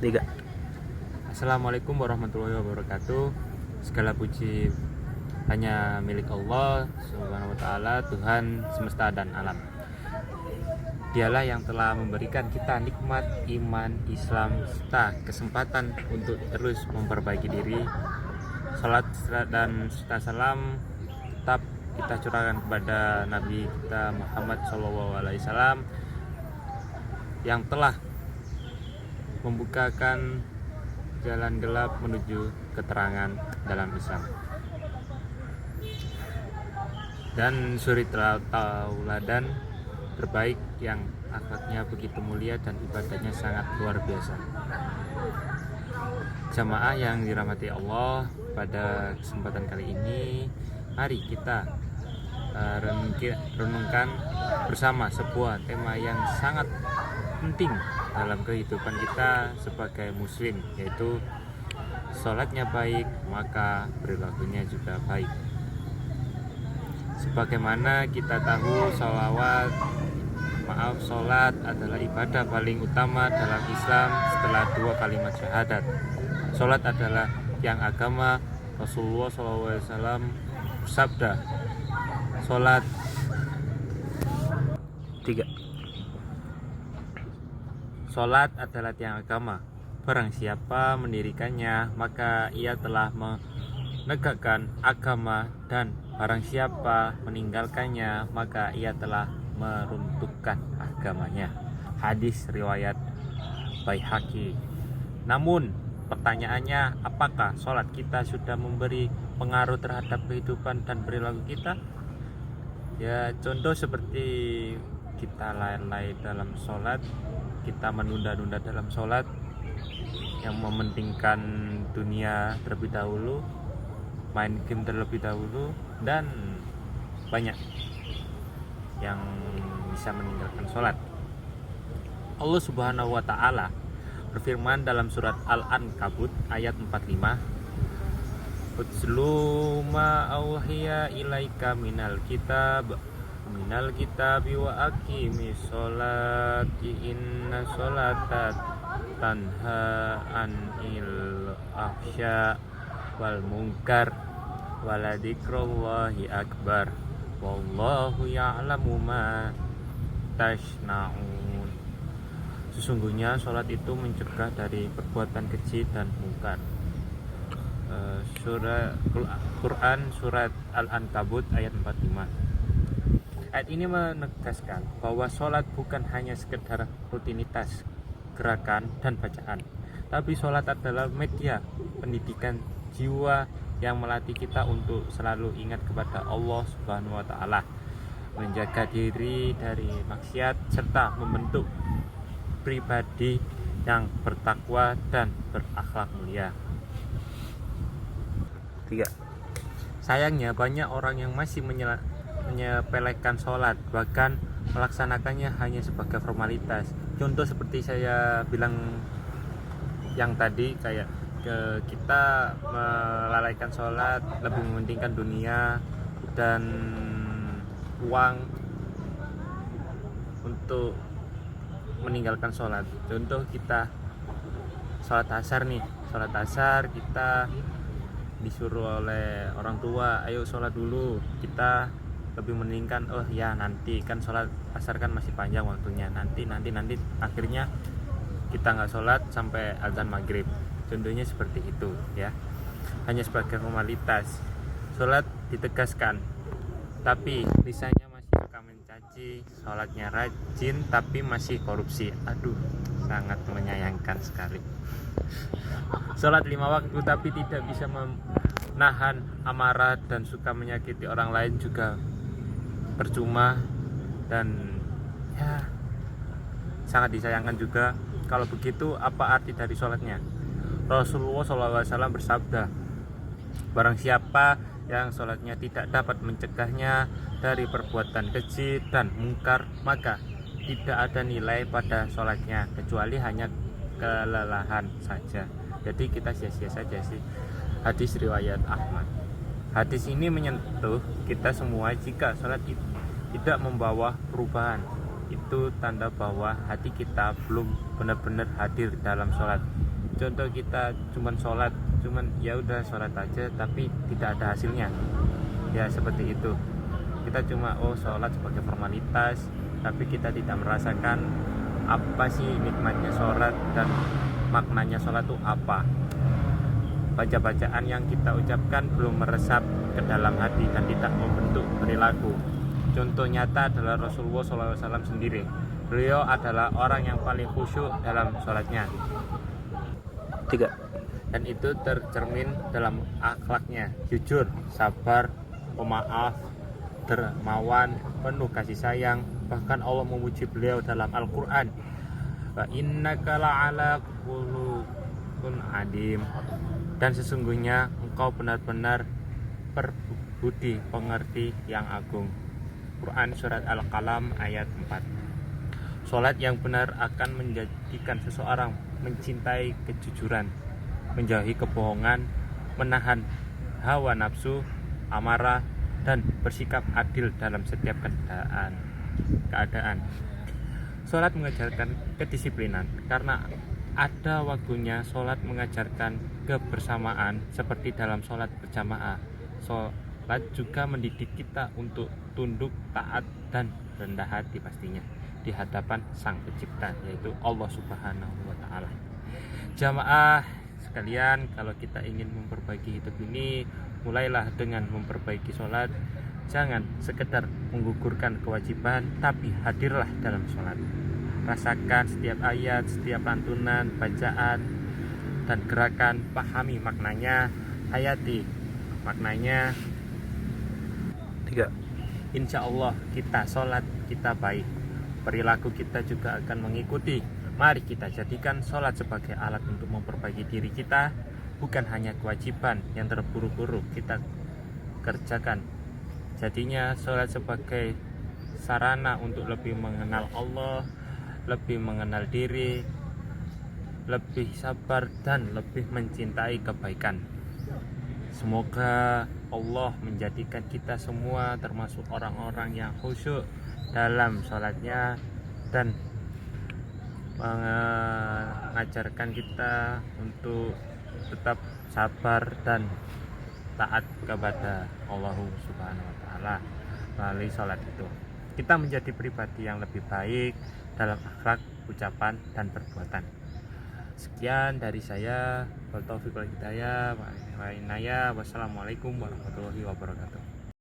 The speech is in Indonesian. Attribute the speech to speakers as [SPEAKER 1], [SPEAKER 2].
[SPEAKER 1] Tiga.
[SPEAKER 2] Assalamualaikum warahmatullahi wabarakatuh. Segala puji hanya milik Allah Subhanahu wa taala, Tuhan semesta dan alam. Dialah yang telah memberikan kita nikmat iman Islam serta kesempatan untuk terus memperbaiki diri. Salat dan salam tetap kita curahkan kepada Nabi kita Muhammad SAW yang telah membukakan jalan gelap menuju keterangan dalam Islam, dan suri tauladan terbaik yang akhlaknya begitu mulia dan ibadahnya sangat luar biasa. Jamaah yang dirahmati Allah, pada kesempatan kali ini mari kita renungkan bersama sebuah tema yang sangat penting dalam kehidupan kita sebagai muslim, yaitu sholatnya baik maka perilakunya juga baik. Sebagaimana kita tahu, sholat adalah ibadah paling utama dalam Islam setelah dua kalimat syahadat. Sholat adalah yang agama Rasulullah SAW bersabda, sholat
[SPEAKER 1] Tiga.
[SPEAKER 2] Sholat adalah tiang agama. Barang siapa mendirikannya, maka ia telah menegakkan agama, dan barang siapa meninggalkannya, maka ia telah meruntuhkan agamanya. Hadis riwayat Baihaqi. Namun pertanyaannya, apakah sholat kita sudah memberi pengaruh terhadap kehidupan dan perilaku kita? Ya, contoh seperti kita lalai dalam sholat, kita menunda-nunda dalam sholat, yang mementingkan dunia terlebih dahulu, main game terlebih dahulu, dan banyak yang bisa meninggalkan sholat. Allah Subhanahu wa ta'ala berfirman dalam surat Al-Ankabut ayat 45, "Utslu ma auhiya ilaika minal kitabi wa aqimis sholati inna sholata tanha anil ahsya wal munkar waladikrullahi akbar wallahu ya'lamu ma tasna'un." Sesungguhnya sholat itu mencegah dari perbuatan keji dan mungkar. Surah Quran surat Al-Ankabut ayat 45. Ayat ini menegaskan bahwa sholat bukan hanya sekedar rutinitas gerakan dan bacaan, tapi sholat adalah media pendidikan jiwa yang melatih kita untuk selalu ingat kepada Allah Subhanahu wa ta'ala, menjaga diri dari maksiat, serta membentuk pribadi yang bertakwa dan berakhlak mulia.
[SPEAKER 1] Tiga.
[SPEAKER 2] Sayangnya banyak orang yang masih menyepelekan sholat, bahkan melaksanakannya hanya sebagai formalitas. Contoh seperti saya bilang yang tadi, kayak kita melalaikan sholat, lebih mementingkan dunia dan uang untuk meninggalkan sholat. Contoh kita sholat asar nih, sholat asar kita disuruh oleh orang tua, ayo sholat dulu, kita lebih meninggikan, oh ya nanti kan sholat asar kan masih panjang waktunya, nanti akhirnya kita nggak sholat sampai azan maghrib. Contohnya seperti itu ya, hanya sebagai formalitas. Sholat ditegaskan, tapi lisannya masih suka mencaci. Sholatnya rajin tapi masih korupsi. Aduh, sangat menyayangkan sekali. Sholat 5 waktu tapi tidak bisa menahan amarah dan suka menyakiti orang lain juga percuma, dan ya sangat disayangkan juga. Kalau begitu, apa arti dari sholatnya? Rasulullah SAW bersabda, barang siapa yang sholatnya tidak dapat mencegahnya dari perbuatan keji dan mungkar, maka tidak ada nilai pada sholatnya kecuali hanya kelelahan saja. Jadi kita sia-sia saja sih. Hadis riwayat Ahmad. Hadis ini menyentuh kita semua. Jika sholat tidak membawa perubahan, itu tanda bahwa hati kita belum benar-benar hadir dalam sholat. contoh kita cuman sholat, cuman ya udah sholat aja tapi tidak ada hasilnya, ya seperti itu. Kita cuma sholat sebagai formalitas, tapi kita tidak merasakan apa sih nikmatnya sholat dan maknanya sholat itu apa. Baca-bacaan yang kita ucapkan belum meresap ke dalam hati dan tidak membentuk perilaku. Contoh nyata adalah Rasulullah SAW sendiri. Beliau adalah orang yang paling khusyuk dalam sholatnya.
[SPEAKER 1] 3.
[SPEAKER 2] Dan itu tercermin dalam akhlaknya, jujur, sabar, pemaaf, dermawan, penuh kasih sayang. Bahkan Allah memuji beliau dalam Al-Quran, wa innaka la'ala khuluqin adim, dan sesungguhnya engkau benar-benar berbudi pengerti yang agung. Quran surat Al-Qalam ayat 4. Sholat yang benar akan menjadikan seseorang mencintai kejujuran, menjauhi kebohongan, menahan hawa nafsu, amarah, dan bersikap adil dalam setiap keadaan. Sholat mengajarkan kedisiplinan karena ada waktunya. Sholat mengajarkan kebersamaan seperti dalam sholat berjamaah. Sholat juga mendidik kita untuk tunduk, taat, dan rendah hati pastinya di hadapan Sang Pencipta, yaitu Allah Subhanahu wa Ta'ala. Jamaah sekalian, kalau kita ingin memperbaiki hidup ini, mulailah dengan memperbaiki sholat. Jangan sekedar menggugurkan kewajiban, tapi hadirlah dalam sholat. Rasakan setiap ayat, setiap lantunan, bacaan, dan gerakan. Pahami maknanya, hayati maknanya.
[SPEAKER 1] 3.
[SPEAKER 2] Insya Allah kita sholat, kita baik, perilaku kita juga akan mengikuti. Mari kita jadikan sholat sebagai alat untuk memperbaiki diri kita, bukan hanya kewajiban yang terburu-buru kita kerjakan. Jadinya sholat sebagai sarana untuk lebih mengenal Allah, lebih mengenal diri, lebih sabar, dan lebih mencintai kebaikan. Semoga Allah menjadikan kita semua termasuk orang-orang yang khusyuk dalam sholatnya dan mengajarkan kita untuk tetap sabar dan taat kepada Allah Subhanahu wa Ta'ala melalui sholat itu. Kita menjadi pribadi yang lebih baik dalam akhlak, ucapan, dan perbuatan. Sekian dari saya. Wassalamualaikum warahmatullahi wabarakatuh.